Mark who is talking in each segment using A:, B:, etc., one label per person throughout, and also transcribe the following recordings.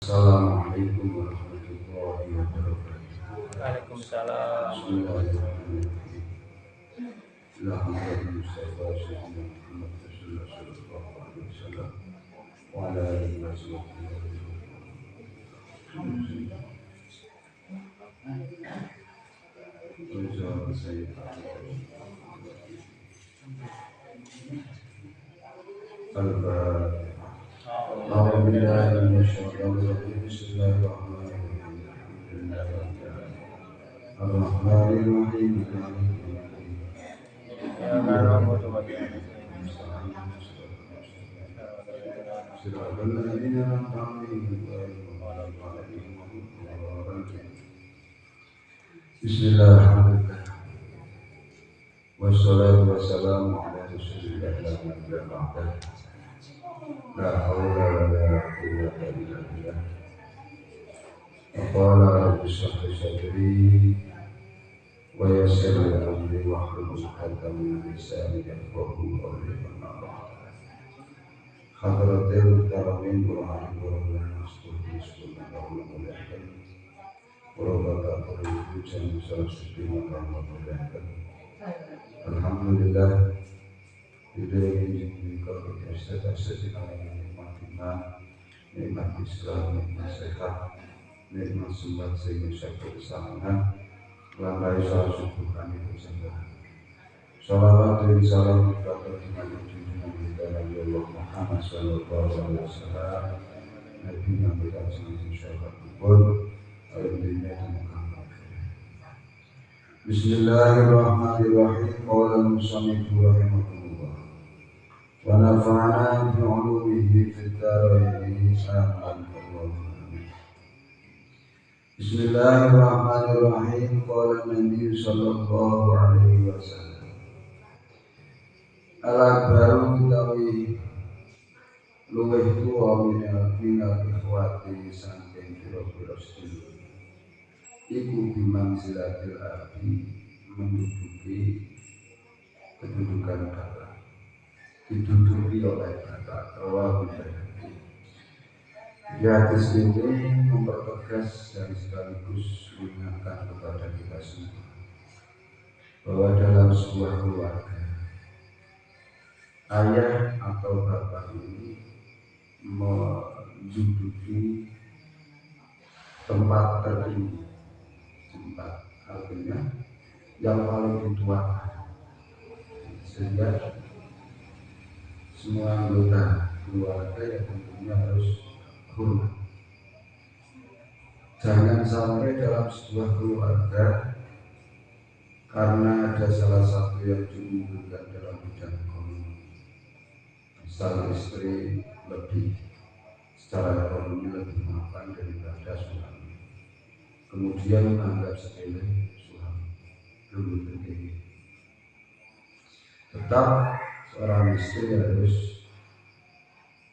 A: Assalamualaikum warahmatullahi wabarakatuh.
B: Waalaikumsalam.
A: Bismillahirrahmanirrahim. Alhamdulillah Mustafa Sayyidina Muhammad sallallahu alaihi wasallam wa ala alihi wa sahbihi. Al-Fatihah. أعوذ بالله من الشيطان الرجيم. بسم الله الرحمن الرحيم. الحمد لله رب العالمين الرحمن الرحيم مالك يوم الدين
B: إياك نعبد وإياك
A: صراط الذين أنعمت عليهم غير المغضوب عليهم ولا الضالين. بسم الله الحمد لله والصلاة والسلام على رسول الله لا نبي بعده لا حول ولا قوة إلا بالله. وقال رب اشرح لي صدري ويسر لي أمري واحلل عقدة من لساني يفقهوا قولي. أما بعد. حضرة المحترمين برهان برهان مسؤولين sekolah Allah muliakan Bapak Ibu dan saudara saudari Allah muliakan. Alhamdulillah ide ini kalau kita sedang nikmat nikmat Islam, nikmat sehat, nikmat sumber sehingga syukur bersama lantai salah syukur kami bersama. Salawat dan salam kepada junjungan kita Nabi Allah Muhammad sallallahu alaihi wasallam, Nabi yang berkasih insyaallah pun alhamdulillah Muhammad. Bismillahirrahmanirrahim. Qala al-musannif rahimahullah wa nafa'ana bi 'ulumihi fid dharain amin. Bismillahirrahmanirrahim. Qala Nabi sallallahu alaihi wasallam al-akbaru utawi luweh tuwa minal ikhwati saking pira-pira sedulur iku bimanzilatil abi menduduki kedudukan kakak, diduduki oleh kakak. Rawahul Baihaqi. Di hadis ini mempertegas dan sekaligus mengingatkan kepada kita semua bahwa dalam sebuah keluarga ayah atau bapak ini menduduki tempat tertinggi, tempat artinya yang paling dituakan, sehingga semua anggota keluarga yang tentunya harus hormat. Jangan sampai dalam sebuah keluarga karena ada salah satu yang diunggulkan dalam bidang ekonomi, misal istri lebih secara ekonomi lebih mapan daripada suami, kemudian menganggap sepele suami. Belum begini. Tetap seorang istri harus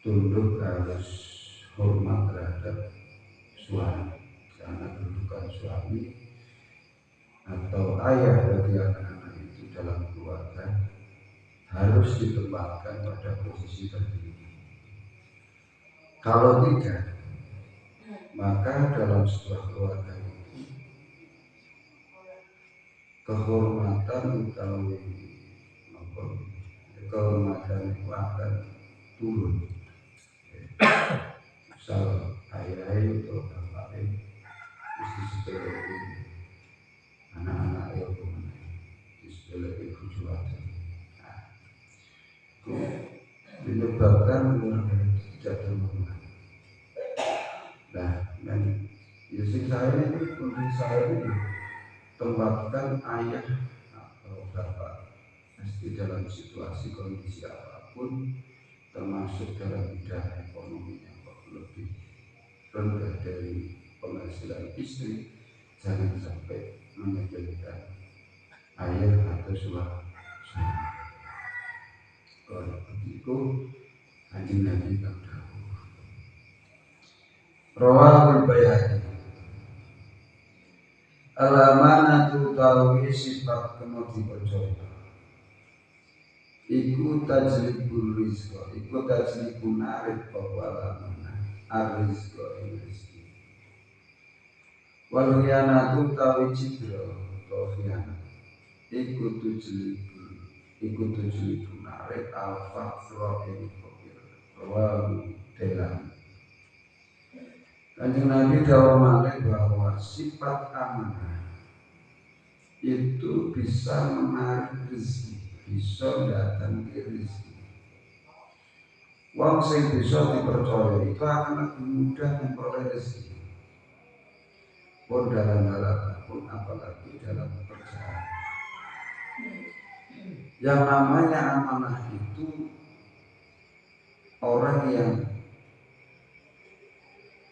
A: tunduk, harus hormat terhadap suami, karena kedudukan suami atau ayah bagi anak-anak itu dalam keluarga harus ditempatkan pada posisi tertinggi. Kalau tidak, maka dalam sebuah keluarga itu kehormatan kehormatan itu akan turun. Misal ayah itu bapak mesti sepele anak-anak itu sepele itu jualan. Menyebabkan keluarga tidak terhormat. Nah, dan Yusuf saya ini kondisi saya ini tempatkan ayah atau bapak mesti dalam situasi kondisi apapun, termasuk dalam bidang ekonominya lebih rendah dari penghasilan istri, jangan sampai menyepelekan ayah atau suami. Kalau begitu Kanjeng Nabi dahulu. Rawahul Baihaqi. Al-amanatu tawi sifat kena dipercaya. Iku tajlibul rizqa, iku tajlibun narik bahwa amanah. ar-rizqa ing rezeki. Wal khiyanatu tawi cidra utawa khiyanat iku tujuliku narik al-faqra ing fakir rawu dalam. Kanjeng Nabi dawuh malih bahwa sifat amanah itu bisa menarik rezeki, bisa datang ke rezeki. Wong sing bisa dipercaya itu akan lebih mudah memperoleh rezeki. Pun dalam hal apapun, apalagi dalam pekerjaan. Yang namanya amanah itu orang yang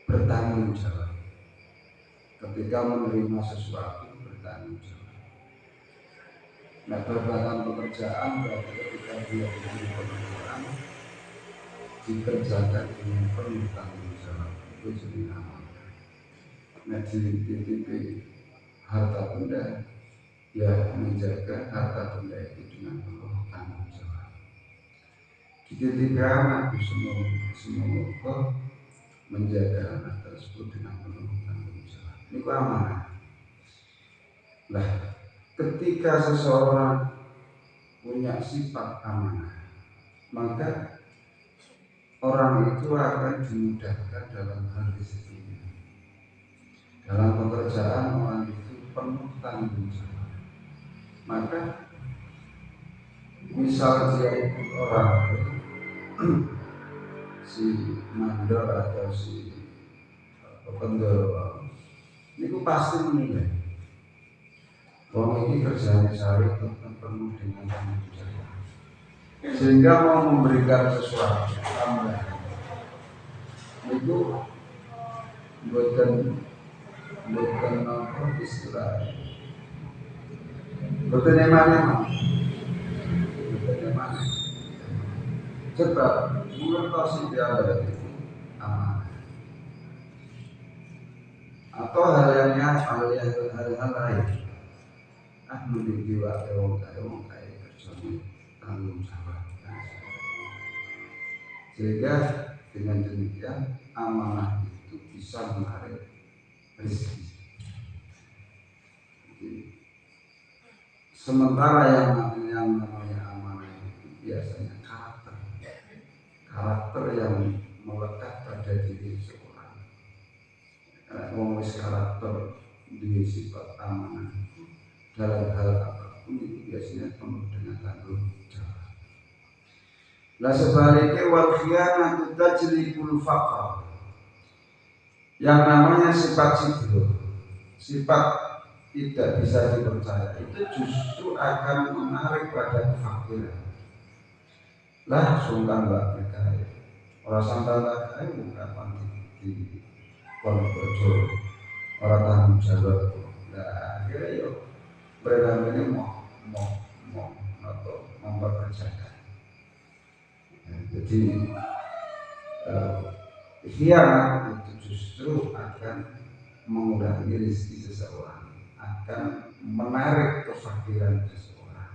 A: bertanggung jawab. Ketika menerima sesuatu bertanggung jawab. Nah, berbagai pekerjaan berarti ketika dia diberi pekerjaan dikerjakan dengan penuh tanggung jawab, itu jadi amanah. Nah, dititipi harta benda, ya menjaga harta benda itu dengan penuh tanggung jawab. Dititipi anak semua menjaga anak tersebut dengan penuh tanggung jawab. Ini amanah. Nah, ketika seseorang punya sifat amanah, maka orang itu akan dimudahkan dalam hal rezekinya. Dalam pekerjaan orang itu penuh tanggung jawab. Maka misal dia ikut orang si mandor atau si pendor, itu pasti menilai bahwa ini kerjanya saya penuh dengan tanggung jawab, sehingga mau memberikan sesuatu tambahan itu bukan apa istilah, bukan eman. Sebab mengertosi dia itu amanah. Atau hal lain. Nulis jiwa wong kaya kerjanya tanggung jawab. Sehingga dengan demikian amanah itu bisa menarik rezeki. Sementara yang namanya amanah itu biasanya karakter yang melekat pada diri seorang. Wong wis karakter duwe sifat amanah dalam hal apapun itu biasanya penuh dengan tanggung jawab. Lah sebaliknya wal khiyanatu tajlibul faqr. Yang namanya sifat sifat tidak bisa dipercaya itu justru akan menarik pada kefakiran. Lah sungkan mbak mereka orang sangka bukan panti di konverjo orang tanggung jawab. Nah akhirnya yuk mereka ini mau atau memperkerjakan. Jadi khianat itu justru akan mengurangi rezeki seseorang, akan menarik kefakiran seseorang.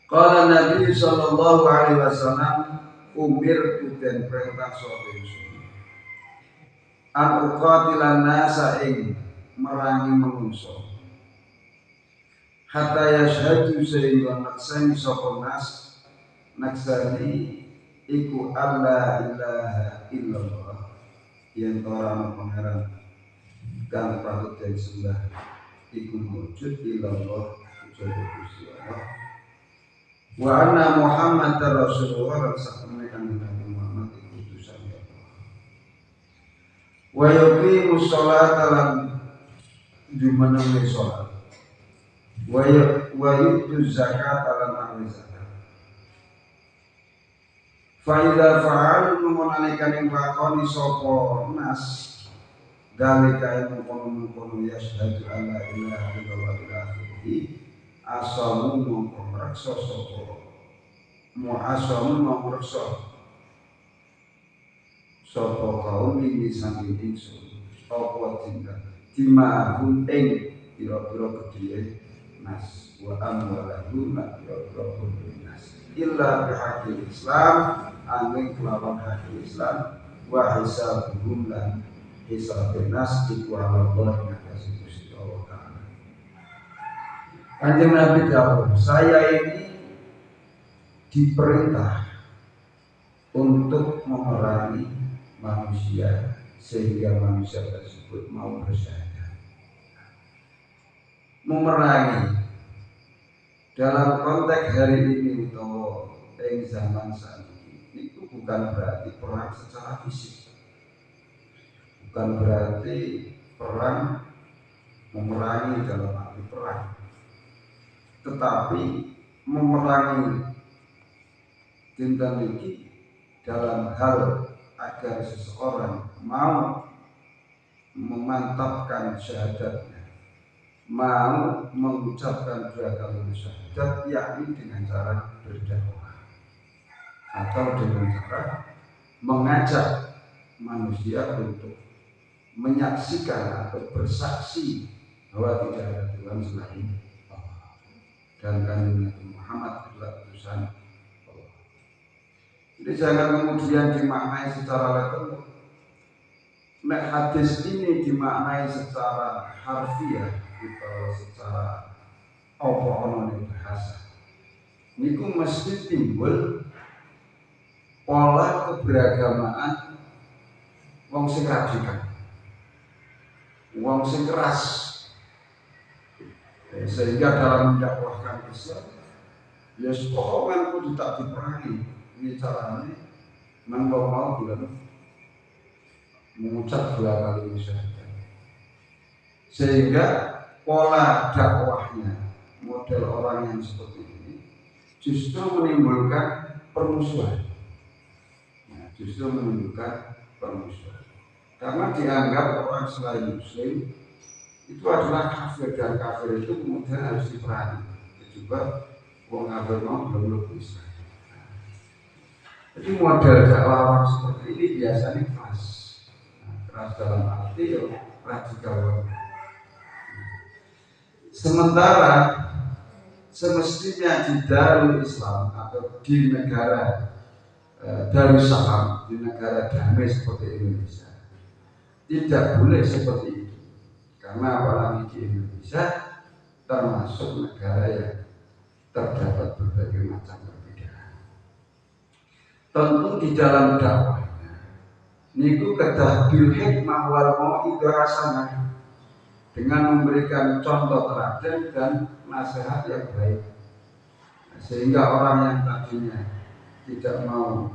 A: Qala Nabi sallallahu alaihi wasallam umirtu dan perintah sahabat an uqatilan nasa ing merangi menungso hatta yashhadu sehingga naksani sapa naksani iku alla ilaha illallah yen ora pangeran kang patut disembah iku wujud illallah kecuali Gusti Allah wa anna Muhammadar Rasulullah sakmene kanjeng Nabi Muhammad iku utusan Allah wa yuqimu sholata lan jumeneng salat wa yu'tu zakat lan ahli zakat fa idza fa'alu menalika ing lakoni sapa nas dalika mengkono yashhadu alla ilaha illallah ila akhirih asamu mengreksa sapa mu'asamu mengreksa sapa kaum ini saking ingsun apa tinggal dimahun ing pira-pira gedhe nas wa amwalahum la yadurruhum nas illa bihaqqil Islam angin kelawan hakil Islam wa hisabuhum lan hisabun nas iku ala Allah ngatasi Gusti Allah Ta'ala. Kanjeng Nabi jawab, saya ini diperintah untuk memerangi manusia sehingga manusia tersebut mau bersyahadat. Memerangi dalam konteks hari ini atau zaman saat ini itu bukan berarti perang secara fisik, bukan berarti perang memerangi dalam arti perang, tetapi memerangi tindak ini dalam hal agar seseorang mau memantapkan syahadatnya, mau mengucapkan 2 kalimat syahadat, yakni dengan cara berdakwah atau dengan cara mengajak manusia untuk menyaksikan atau bersaksi bahwa tidak ada Tuhan selain Allah dan Kanjeng Nabi Muhammad adalah utusan Allah. Jadi jangan kemudian dimaknai secara literal. Nek hadis ini dimaknai secara harfiah atau secara apa-apa bahasa, niku mesti timbul pola keberagamaan wong sing radikal, wong sing keras, sehingga dalam mendakwahkan Islam ya pokoknya kudu tak diperangi. Ini caranya nang mau bilang mengucap 2 kali syahadat, sehingga pola dakwahnya model orang yang seperti ini justru menimbulkan permusuhan. Justru menimbulkan permusuhan karena dianggap orang selain Muslim itu adalah kafir, dan kafir itu kemudian harus diperangi. Coba wong kafir mau belum Islam. Jadi model dakwah seperti ini biasanya keras. Keras dalam arti radikal. Sementara semestinya di Darul Islam atau di negara Darussalam, di negara damai seperti Indonesia, tidak boleh seperti itu. Karena apalagi di Indonesia termasuk negara yang terdapat berbagai macam perbedaan. Tentu di dalam dakwahnya niku kedah bil hikmah wal mau'izah hasanah, dengan memberikan contoh teladan dan nasihat yang baik, sehingga orang yang tadinya tidak mau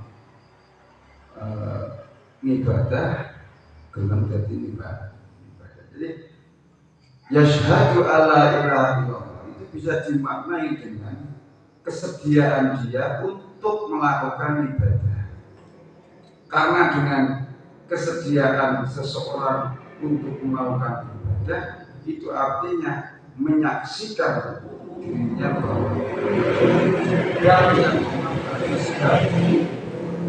A: ibadah gelem dadi ibadah. Jadi yashhadu alla ilaha illallah itu bisa dimaknai dengan kesediaan dia untuk melakukan ibadah. Karena dengan kesediaan seseorang untuk melakukan ibadah itu artinya menyaksikan dirinya bahwa dan yang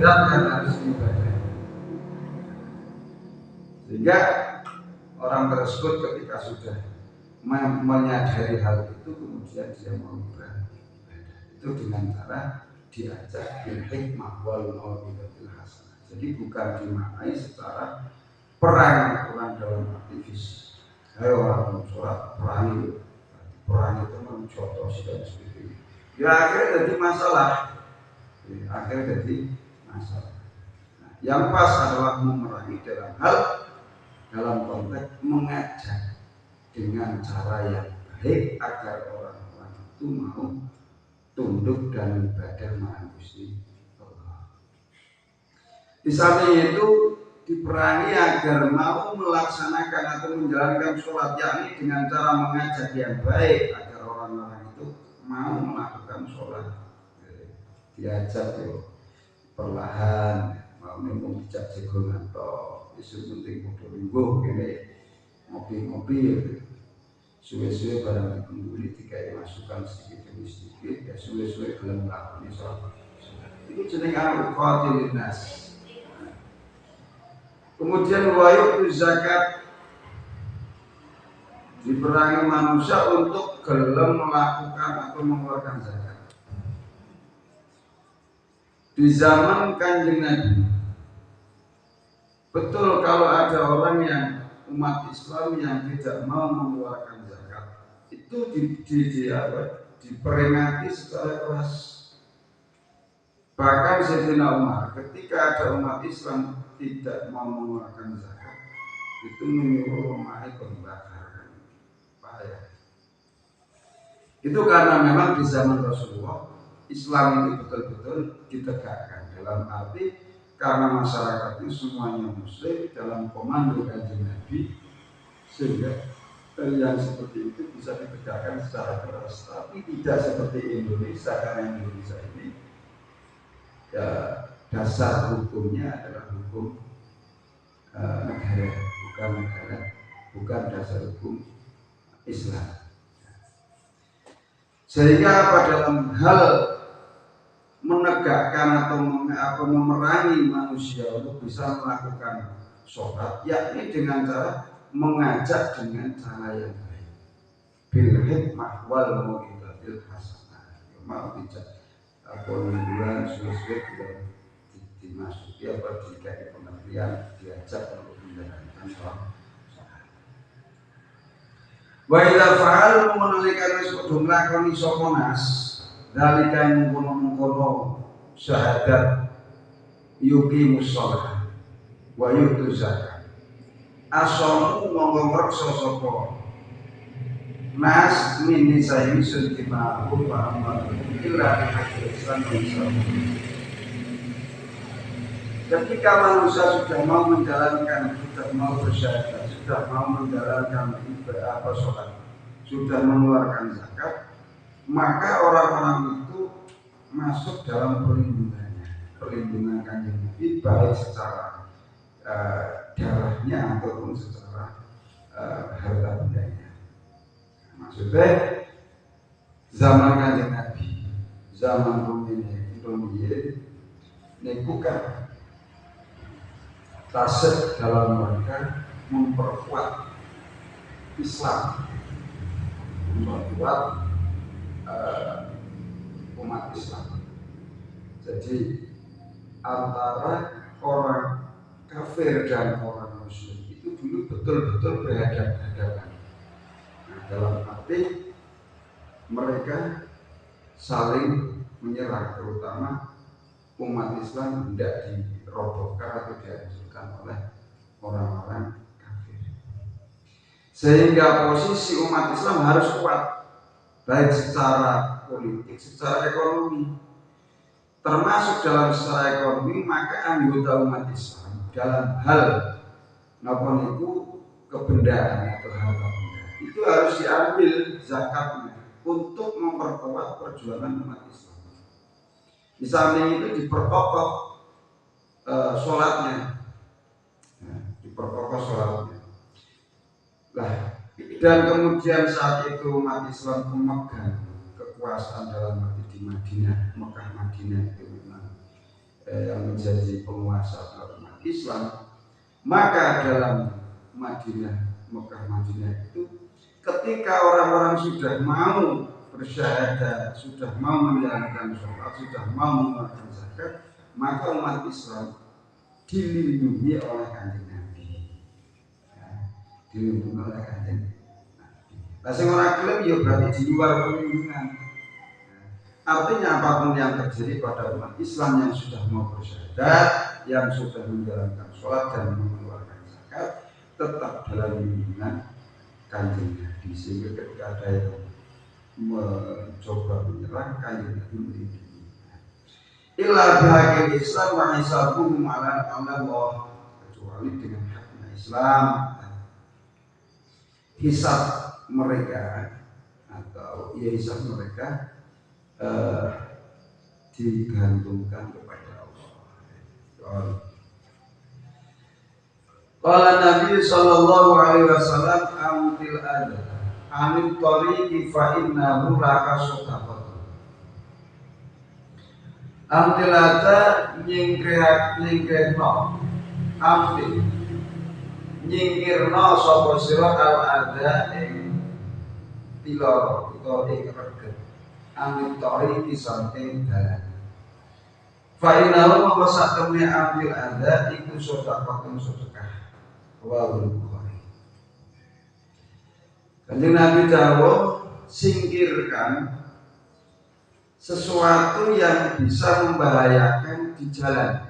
A: dan yang harus ibadah, sehingga orang tersebut ketika sudah menyadari hal itu kemudian dia mau beribadah itu dengan cara diajak bil hikmah wal mau'izatil hasanah. Jadi bukan dimaknai secara perang dalam arti fisik. Ayo orang sholat perang itu mencontoh dan sebagainya. Ya akhirnya jadi masalah. Nah, yang pas adalah memerangi dalam konteks mengajak dengan cara yang baik agar orang-orang itu mau tunduk dan ibadah marang Gusti Allah. Di samping itu diperangi agar mau melaksanakan atau menjalankan sholat, yakni dengan cara mengajak yang baik agar orang-orang itu mau melakukan sholat. Diajak perlahan, mau memang dijak jagongan toh, isu penting kudu lingguh kene ngopi-ngopi suwe-suwe barang dikumpuli dikai masukan sedikit demi sedikit, ya suwe-suwe gelem nglakoni sholat. Itu jeneng al-qatilin nas. Kemudian wayuk zakat diperangi manusia untuk gelem melakukan atau mengeluarkan zakat. Di zaman Kanjeng Nabi, betul kalau ada orang yang umat Islam yang tidak mau mengeluarkan zakat, itu diperingati secara keras. Bahkan Sayyidina Umar ketika ada umat Islam tidak mau mengeluarkan zakat, itu menyuruh rumahnya dibakar. Bahaya. Itu karena memang di zaman Rasulullah Islam itu betul-betul ditegakkan, dalam arti karena masyarakat itu semuanya muslim dalam komando Kanjeng Nabi, sehingga yang seperti itu bisa ditegakkan secara keras. Tapi tidak seperti Indonesia, karena Indonesia ini ya, dasar hukumnya adalah hukum negara, bukan dasar hukum Islam. Sehingga apa, dalam hal menegakkan atau memerangi manusia untuk bisa melakukan sholat, yakni dengan cara mengajak dengan cara yang baik, bil hikmah wal mau'izatil hasanah. Mau tidak pengunduran sesuai dengan dimasuki apa dikai pengertian, diajak untuk menjalankan sholat. Wa idza fa'al menalikan wis padha nglakoni sapa nas dalikan mengkono syahadat yuqimus shalah wa yutu zakat asamu monggo ngreksa sapa nas min nisa'i sunti ma'ruf wa amal illa bi Islam. Ketika manusia sudah mau menjalankan, sudah mau bersyahadat, sudah mau menjalankan ibadah sholat, sudah mengeluarkan zakat, maka orang-orang itu masuk dalam perlindungan Kanjeng Nabi, baik secara darahnya ataupun secara harta bendanya. Maksudnya zaman Kanjeng Nabi, zaman Rumiyin, ini bukan tasik dalam mereka memperkuat Islam, memperkuat umat Islam. Jadi antara orang kafir dan orang muslim itu dulu betul-betul berhadapan-hadapan. Nah, dalam arti mereka saling menyerang, terutama umat Islam tidak dirobohkan atau dihancurkan oleh orang-orang kafir. Sehingga posisi umat Islam harus kuat, baik secara politik, secara ekonomi. Termasuk dalam secara ekonomi, maka anggota umat Islam dalam hal napa itu kebendaan atau harta benda itu harus diambil zakatnya untuk memperkuat perjuangan umat Islam. Di samping itu diperkokoh sholatnya, Nah, dan kemudian saat itu umat Islam memegang kekuasaan dalam arti di Madinah, Mekah Madinah itu memang yang menjadi penguasa umat Islam. Maka dalam Madinah, Mekah Madinah itu ketika orang-orang sudah mau bersyahadat, sudah mau menjalankan sholat, sudah mau mengeluarkan zakat, maka umat Islam dilindungi oleh Kanjeng Nabi. Dilindungi oleh Kanjeng Nabi. Nah, sing ora gelem ya berarti di luar perlindungan. Artinya apapun yang terjadi pada umat Islam yang sudah mau bersyahadat, yang sudah menjalankan sholat dan mengeluarkan zakat, tetap dalam lindungan Kanjeng Nabi. Sehingga ketika ada yang mencoba menyerang, Kanjeng Nabi melindungi. Illa bihaqil Islam wa hisabuhum ala Allah, kecuali dengan haknya Islam, hisab mereka atau ya hisab mereka digantungkan kepada Allah. Qala Nabi sallallahu alaihi wasallam amtil ada anil tariqi fa innahu laka sadaqah. Amtilata nyingkirno amtil nyingkirno sapa sira al ada ing tiloro utawa ing reget anit tori saking dalan. Fa innahu mongko satemene ambil ada iku sedekahun sedekah. Wa Bukhari. Kanjeng Nabi dawuh singkirkan sesuatu yang bisa membahayakan di jalan.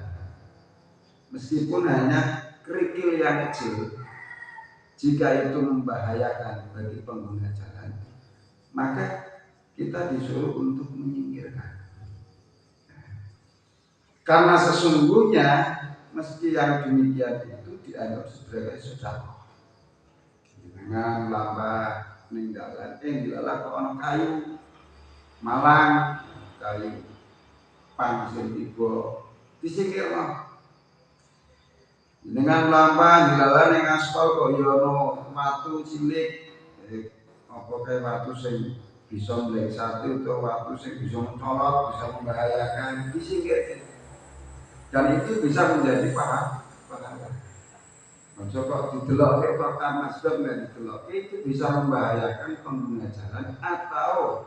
A: Meskipun hanya kerikil yang kecil, jika itu membahayakan bagi pengguna jalan, maka kita disuruh untuk menyingkirkan. Karena sesungguhnya meski yang demikian itu dianggap sebagai sedekah. Dengan lambah ninggalan dilalah ke ono kayu malang kayu pangsir ibu disingkirno. Dengan lambah dilalah ning aspal kok ya ono watu cilik apa kae watu sing bisa mlengsati utawa watu sing bisa mencolot, bisa membahayakan disingkirkan. Dan itu bisa menjadi pahala. Ojo kok didelokke kok karena sebab nek didelokke itu bisa membahayakan pengguna jalan atau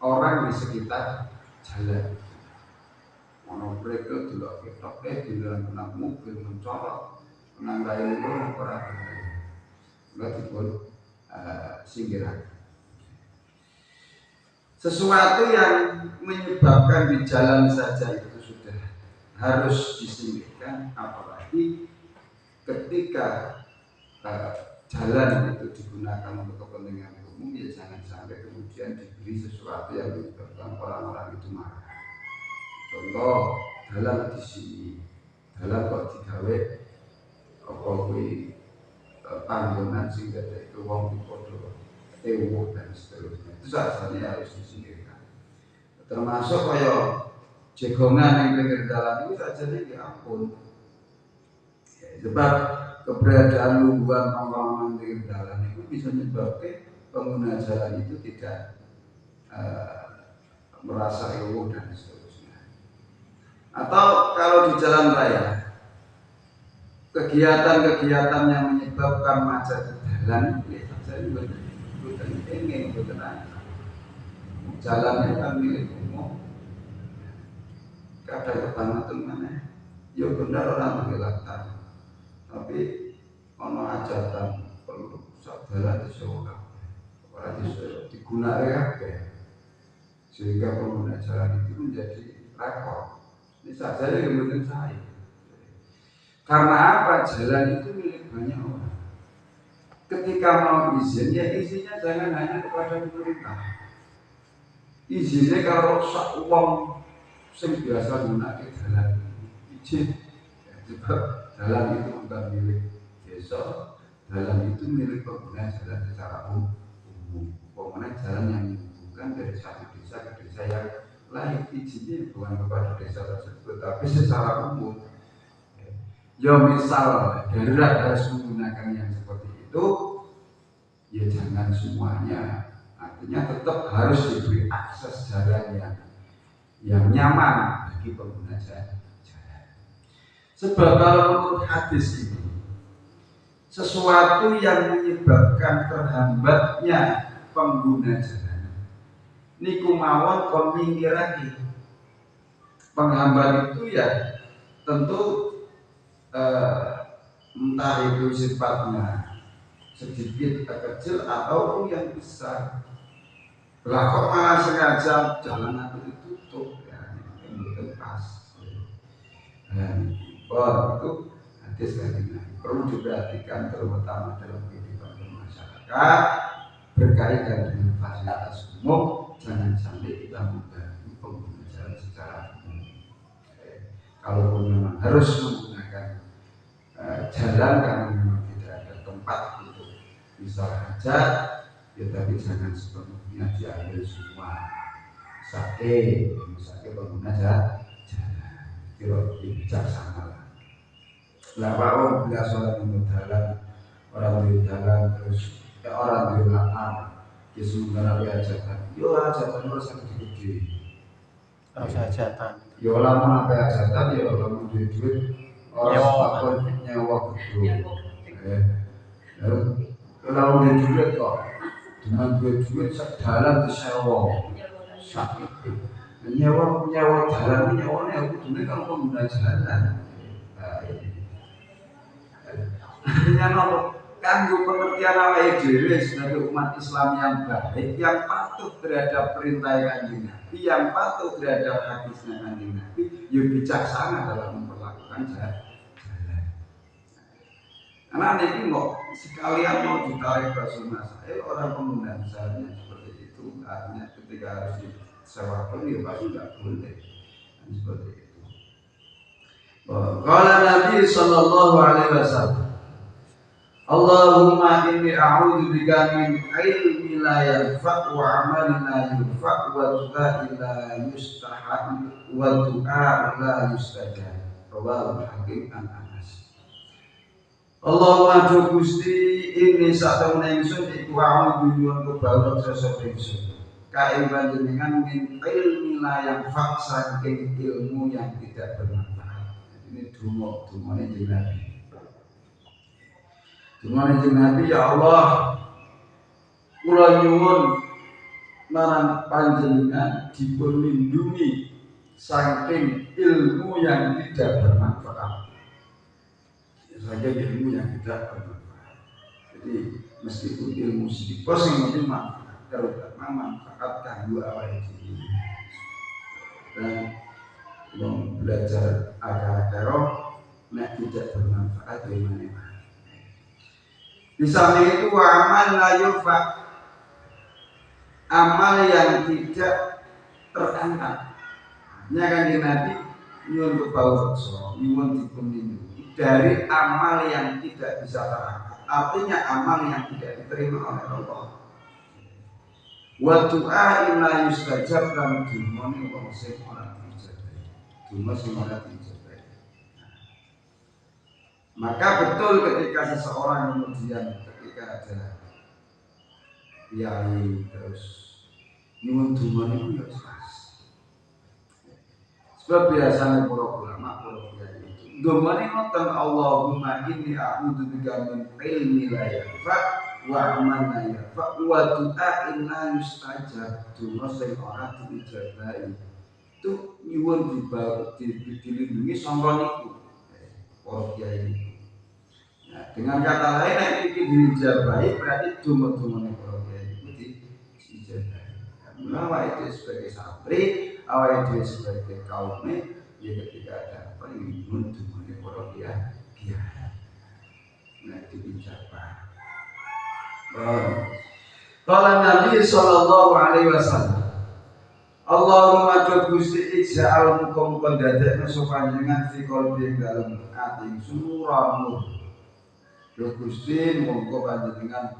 A: orang di sekitar jalan. Ono mereka delokke tok di dalam mobil mencolot, menanggai orang enggak dipun singkirkan. Sesuatu yang menyebabkan di jalan saja itu sudah harus disingkirkan, apalagi ketika jalan itu digunakan untuk kepentingan umum, ya jangan sampai kemudian diberi sesuatu yang menyebabkan orang-orang itu marah. Contoh, jalan di sini, jalan kok digawe apa kuwi panggonan sing dadi wong padha ewo dan seterusnya. Itu saja harus disingkirkan. Termasuk kaya jegongan yang pinggir jalan itu saja ya ampun. Sebab keberadaan lungguan pangkalan di jalan itu bisa menyebabkan pengguna jalan itu tidak merasa ewo dan seterusnya. Atau kalau di jalan raya, kegiatan-kegiatan yang menyebabkan macet di jalan itu saya bukan ingin jalannya kan milik umum. Kadang kebangetan mana? Ya benar orang mengelakkan. Tapi ono ajatan perlu sadar disewa ora digunakan sehingga pengguna jalan itu menjadi repot. Ini saja yang penting saya. Karena apa? Jalan itu milik banyak orang. Ketika mau izin, ya izinnya jangan hanya kepada pemerintah. Izinnya kalau sak uang sing biasa gunakan jalan izin. Sebab jalan itu bukan milik desa, jalan itu milik pengguna jalan secara umum. Pengguna jalan yang menghubungkan dari satu desa ke desa yang lain, izinnya bukan kepada desa tersebut, tapi secara umum. Ya misal darurat harus menggunakan yang seperti itu, ya jangan semuanya. Artinya tetap harus diberi akses jalan yang nyaman bagi pengguna jalan. Sebab kalau menurut hadis ini, sesuatu yang menyebabkan terhambatnya pengguna jalan niku mawon kon minggirake. Penghambat itu ya tentu entah itu sifatnya sedikit kecil ataupun yang besar. Lah kok malah sengaja jalan itu ditutup ya, ini pas. Itu hadis kanjeng Nabi perlu diperhatikan terutama dalam kehidupan masyarakat berkaitan dengan fasilitas umum. Jangan sampai kita mengganggu pengguna jalan secara umum. Kalaupun memang harus menggunakan jalan karena memang tidak ada tempat untuk bisa hajat, ya tapi jangan sepenuhnya diambil semua. Misalnya pengguna jalan kira bijaksana lah. Lah Pak bila sholat di jalan, orang di jalan terus orang di lapangan, ya sementara hajatan, yo hajatan harus gede.
B: Hajatan.
A: Yo lama apa hajatan, yo lama duit orang takut nyewa gedung. Kalau duit kok dengan duit sak dalan disewa sakit nyewa dalan nyewanya aku dulu kan pengguna jalan artinya nopo kanggo pengertian awake dhewe sebagai umat Islam yang baik yang patuh terhadap perintah Kanjeng Nabi yang patuh terhadap hadisnya Kanjeng Nabi ya bijaksana dalam memperlakukan jalan. Karena ini kok sekalian mau ditarik ke sunnah saya orang pengguna misalnya seperti itu artinya ketika harus disewakan ya pasti tidak boleh seperti itu. Qala Nabi sallallahu alaihi wasallam Allahumma inni a'udzu bika min ilmi la yanfa' wa 'amalin la yunfa' wa du'a'in la yustahab wa du'a'in la yustajab. Rawahu Hakim an Anas. Allahumma tu Gusti ini sak temene ingsun iku a'udzu nyuwun kebawa sesuk ingsun. Kae panjenengan min ilmi la yanfa' saking ilmu yang tidak bermanfaat. Ini dumane Nabi. Cuma Nabi ya Allah, kula nyuwun marang panjenengan dipun lindungi saking ilmu yang tidak bermanfaat. Saking ilmu yang tidak bermanfaat. Jadi meskipun ilmu sedikit, yang penting manfaat, terutama manfaat kanggo awake dhewe. Dan belajar akal-akal nek tidak bermanfaat gimana? Di samping itu amal la yufa, amal yang tidak terangkat. Hanya kan di Nabi nyuwun kebawa nyuwun dipun dari amal yang tidak bisa terangkat. Artinya amal yang tidak diterima oleh Allah. Wa du'a illa yustajab lan dumone wong sing ora dijabah. Dumone sing ora dijabah. Maka betul ketika seseorang kemudian ketika ada kiai terus nyuwun dumane itu ya jelas. Sebab biasanya para ulama, para kiai itu dumane ngoten Allahumma inni a'udzu bika min ilmi la yanfa' wa 'amalin la yanfa' wa du'a'in la yustajab. Dungo sing ora diijabahi. Itu nyuwun dilindungi sangka niku. Para kiai. Nah, dengan kata lain yang ini diijabahi berarti dumah-dumahnya para kiai itu diijabahi. Awak itu sebagai santri, awak itu sebagai kaumnya, ya ketika ada apa yang dumah-dumahnya para kiai. Nah, diijabahi. Kalau Nabi sallallahu alaihi wasallam Allahumma Gusti ij'al muka-muka dadekna sapa panjenengan fi qalbi dalem ati surah nur. Ya Gusti monggo panjenengan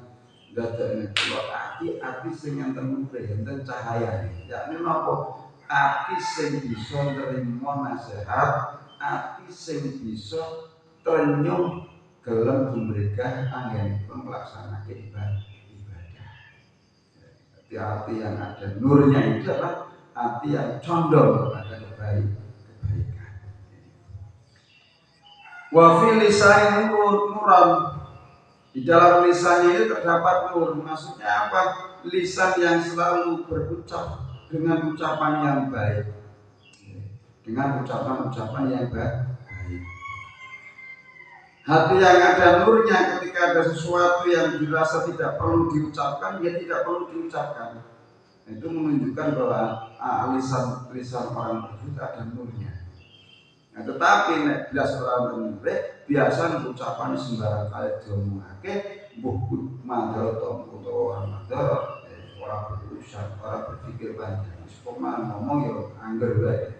A: dadekna kula ati sing enten nure enten cahayane. Yakni napa? Ati sing bisa nrimo nasihat, ati sing bisa tenyum gelem tumrikah anggenipun melaksanakan ibadah. Hati yang ada nurnya itu adalah hati yang condong kepada kebaikan. Wa fil lisani nuran. Di dalam lisannya itu terdapat nur. Maksudnya apa? Lisan yang selalu berucap dengan ucapan yang baik. Dengan ucapan-ucapan yang baik. Hati yang ada nurnya ketika ada sesuatu yang dirasa tidak perlu diucapkan, dia tidak perlu diucapkan. Itu menunjukkan bahwa lisan orang tersebut ada nurnya. Nah, tetapi bila seorang menurut biasa ucapan sembarang kali diomongake, buku mandor atau orang mandor, orang berurusan, orang berpikir banyak. Sekolah ngomong ya angger baik.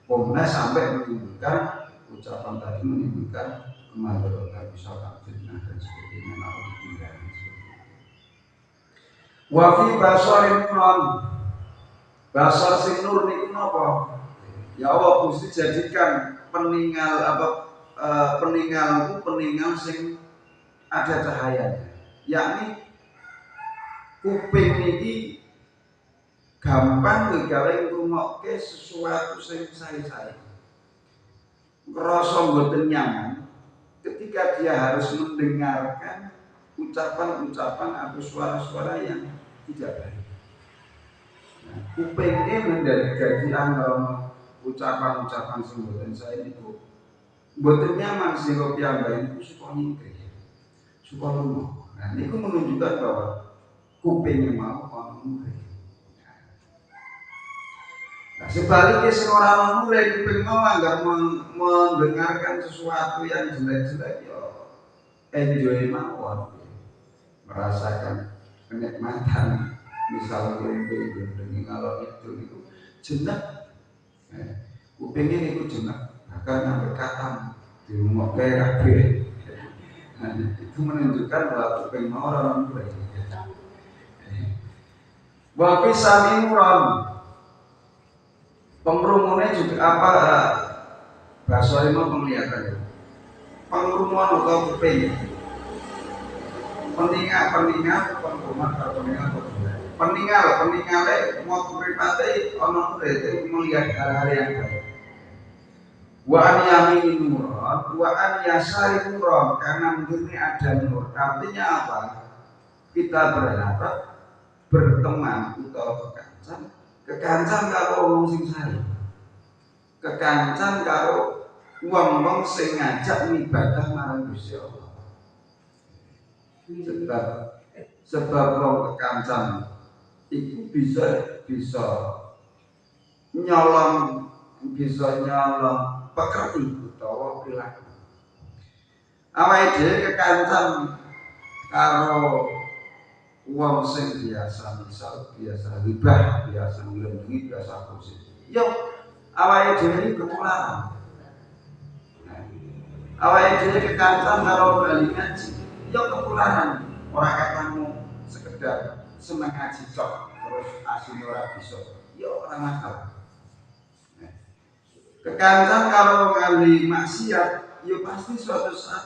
A: Pokoknya sampai menimbulkan ucapan tadi menimbulkan kemandorotan misalkan fitnah dan sebagainya naudzubillah. Wa fi basarin nur. Basar sing nur niku napa? Ya Allah Gusti jadikan peninggalku sing ada cahayanya. Yakni kuping iki gampang gawe ngrungokke sesuatu sing sae-sae. Ngrasa mboten nyaman ketika dia harus mendengarkan ucapan-ucapan atau suara-suara yang tidak baik. Nah, kupingnya menjadi anggaran ucapan-ucapan sebutan saya itu mboten nyaman sehingga piyambak itu suka nyingkir, suka lunga. Nah, itu menunjukkan bahwa kupingnya mau ngomong. Nah, sebaliknya seorang murid kuping mau agar mendengarkan sesuatu yang jelek-jelek, ya enjoy mawon, merasakan kenikmatan. Misalnya kuping dengan ngalor itu jenak, kupingnya itu jenak, bahkan sampai katam di rumah kayak nah, itu menunjukkan bahwa kuping mau orang murid. Wapi sami muron, pengrungunnya juga apa? Bahasa Imam penglihatan, pengrunguan atau kuping, peninggal mau beripati orang itu melihat hal-hal yang baik. Wa an yamini nuron, wa an yasari nuron, karena ini ada nur. Artinya apa? Kita berharap berteman atau kekancan karo wong sing sae. Kekancan karo wong-wong sing ngajak ibadah marang Gusti Allah. Sebab wong kekancan itu bisa nyolong pekerti utawa perilaku. Awake dhewe kekancan karo wong sing biasa hibah, biasa nglengi, biasa positif. Yo awake dhewe ketularan. Awake dhewe kekancan karo bali ngaji. Yo ketularan. Ora katamu sekedar seneng ngaji cok terus asine ora bisa. Yo ora masalah. Kekancan kalau ngali maksiat, ya pasti suatu saat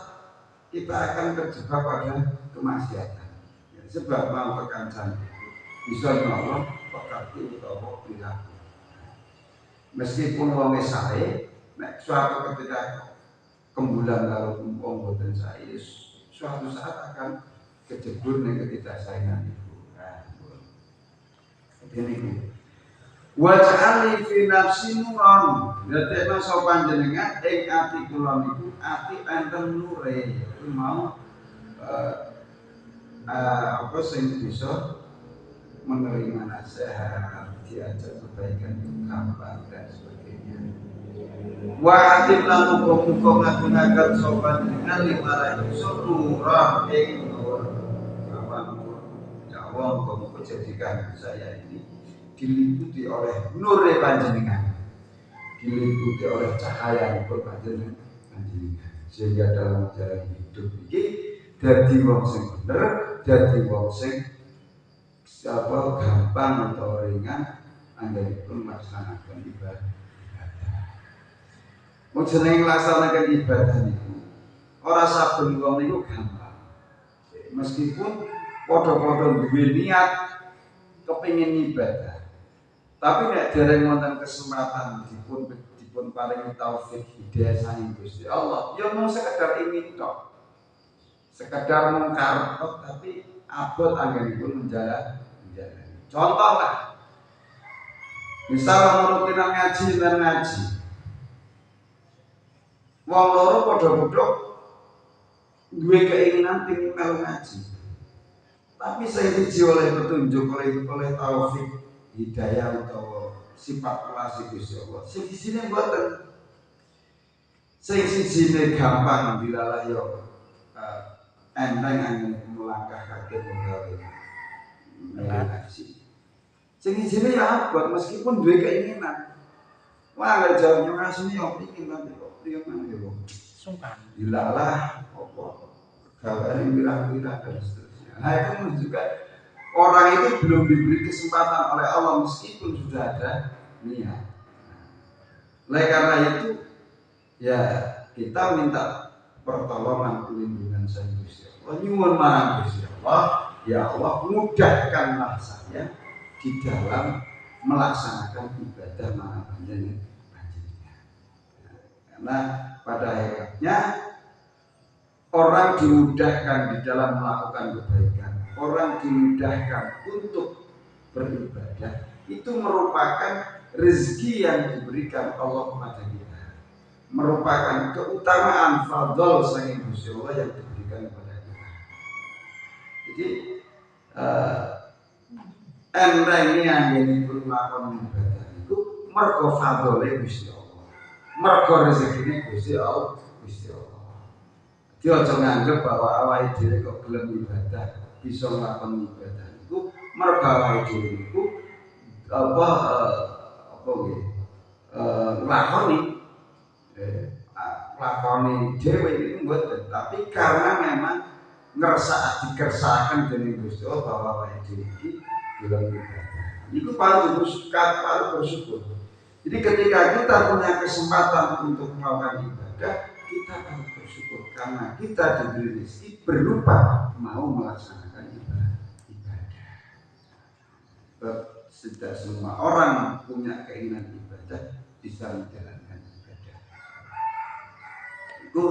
A: kita akan terjebak pada kemaksiatan. Ya, sebab mau kekancan bisa nolong pekerti utawa perilaku. Meskipun wong sae, nek suatu ketika kembulan kalau wong boten sae, suatu saat akan kejebur ning ketidaksaingan itu. Nah, ini waj'ali fi nafsi nuran, dadekno sapa panjenengan ing ati kula niku ati enten nure, itu mau apa sing bisa menerima nasihat, diajak kebaikan itu gampang dan sebagainya. Wa atim lan muga-muga ngagungaken sapa panjenengan limara nuran ing nur. Apa nur? Ya Allah, muga jadikan saya ini diliputi oleh nur panjenengan, diliputi oleh cahaya nur panjenengan, sehingga dalam jalan hidup ini dadi wong sing bener, dadi wong sing gampang atau ringan anggenipun melaksanakan ibadah. Mau jeneng melaksanakan ibadah niku ora saben wong niku gampang, meskipun padha-padha duwe niat kepengin ibadah. Tapi nek dereng wonten kesempatan dipun paringi taufik hidayah saking Gusti Allah, ya mau sekedar ingin tok. Sekedar mungkar tok tapi abot anggenipun menjalani. Contoh lah. Misal rutinan ngaji dan ngaji. Wong loro padha-padha duwe keinginan pengin melu ngaji. Tapi saya siji oleh petunjuk oleh taufik hidayah atau sifat pelasi Gusti Allah. Sing sijine mboten. Sing sijine gampang dilalah yo enteng angin melangkah kaki menggawe ngaji. Sing sijine ya abot meskipun duwe keinginan. Wah, lek jawab ngasih yo pengin tapi kok priyo nang yo.
B: Sungkan.
A: Dilalah apa gaweane pirang-pirang dan seterusnya. Nah, itu menunjukkan orang itu belum diberi kesempatan oleh Allah meskipun sudah ada niat. Oleh karena itu, ya kita minta pertolongan perlindungan saya Gusti Allah. Nyuwun marang Gusti Allah, ya Allah mudahkanlah saya di dalam melaksanakan ibadah marang panjenengan. Karena pada hakikatnya orang dimudahkan di dalam melakukan kebaikan, orang dimudahkan untuk beribadah, itu merupakan rezeki yang diberikan Allah kepada kita, merupakan keutamaan fadl saking Gusti Allah yang diberikan kepada kita. Jadi entenge anggenipun melakukan ibadah itu mergo fadhole Gusti Allah, mergo rezekine Gusti Allah. Dia aja nganggep bahwa awake dhewe kok gelem ibadah, bisa nglakoni ibadah iku mergo awake dhewe iku lakoni dhewe iku mboten, tapi karena memang dikersakaken dening Gusti Allah bahwa awake dhewe iki gelem ibadah. Iku paling bersyukur. Jadi ketika kita punya kesempatan untuk melakukan ibadah, kita harus bersyukur karena kita diberi rezeki berupa mau melaksanakan ibadah. Tidak semua orang punya keinginan ibadah bisa menjalankan ibadah. Itu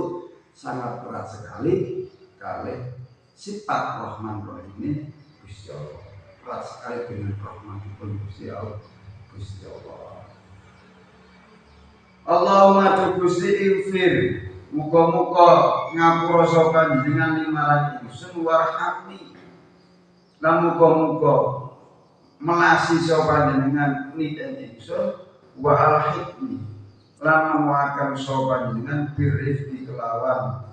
A: sangat berat sekali kalau sifat Rahman Rahim ini Gusti Allah. Berat sekali dengan Rahman pun Gusti Allah. Allahumma tu Gusti infir, muga-muga ngapura sapa panjenengan limarang ingsun warhamni. Lan muga-muga melasi sapa panjenengan niten ingsun wa alhiqni. Lan memuakan sapa panjenengan birifki kelawan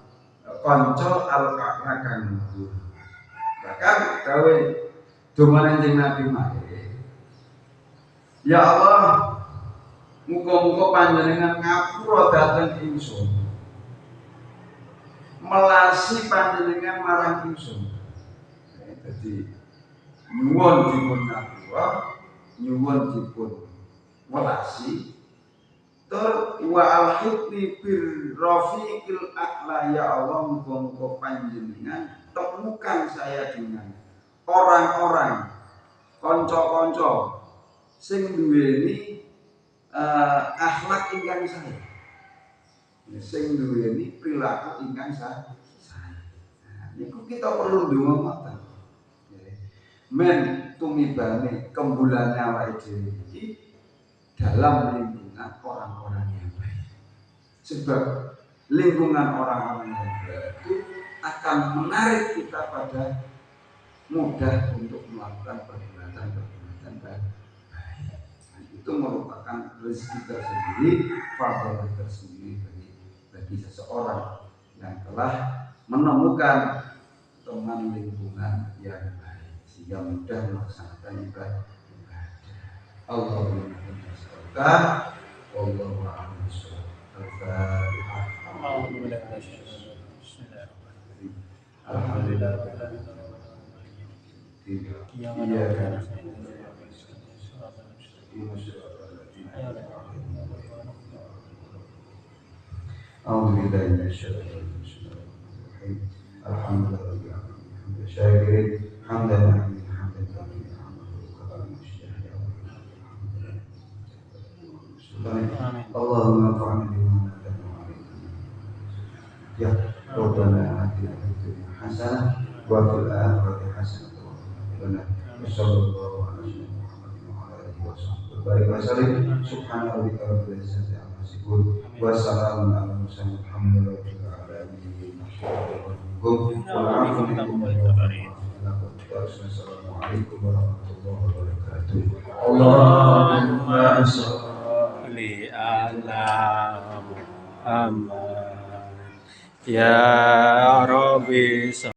A: kanca al-ka'na kang luhur. Bahkan dawe domane Nabi Muhammad. Ya Allah, muga-muga panjenengan ngapura dhateng ingsun, melasi panjenengan marang ingsun. Jadi nyuwun dipun ngapura, nyuwun dipun welasi, tur wa alhiqni bir rafiqil a'la. Ya Allah, muga-muga panjenengan temukan saya dengan orang-orang kanca-kanca sing duweni akhlak ingkang sae, sing duweni perilaku ingkang sae. Niku kita perlu ndonga ngoten. Men tumibane kembulane awake dhewe iki dalam lingkungan orang-orang yang baik. Sebab lingkungan orang-orang yang baik itu akan menarik kita pada mudah untuk melakukan perbuatan baik. Itu merupakan rezeki tersendiri, fadhil tersendiri bagi seseorang yang telah menemukan teman lingkungan yang baik sehingga mudah melaksanakan ibadah. Allahumma Allahu a'lam bishawab. Al-Fatihah. Alhamdulillah. أعوذ بالله من الشيطان الرجيم. الحمد لله حمد الشاكرين حمدا حمدا اللهم انفعنا بما علمتنا يا ربنا آتنا في الدنيا حسنة وفي الآخرة حسنة وقنا وصلى الله على سيدنا محمد وعلى آله وصحبه وبارك وسلم. سبحان ربك رب العزة عما يصفون وسلام على المرسلين والحمد لله رب العالمين. السلام عليكم ورحمة الله وبركاته. اللهم صل على محمد يا ربي.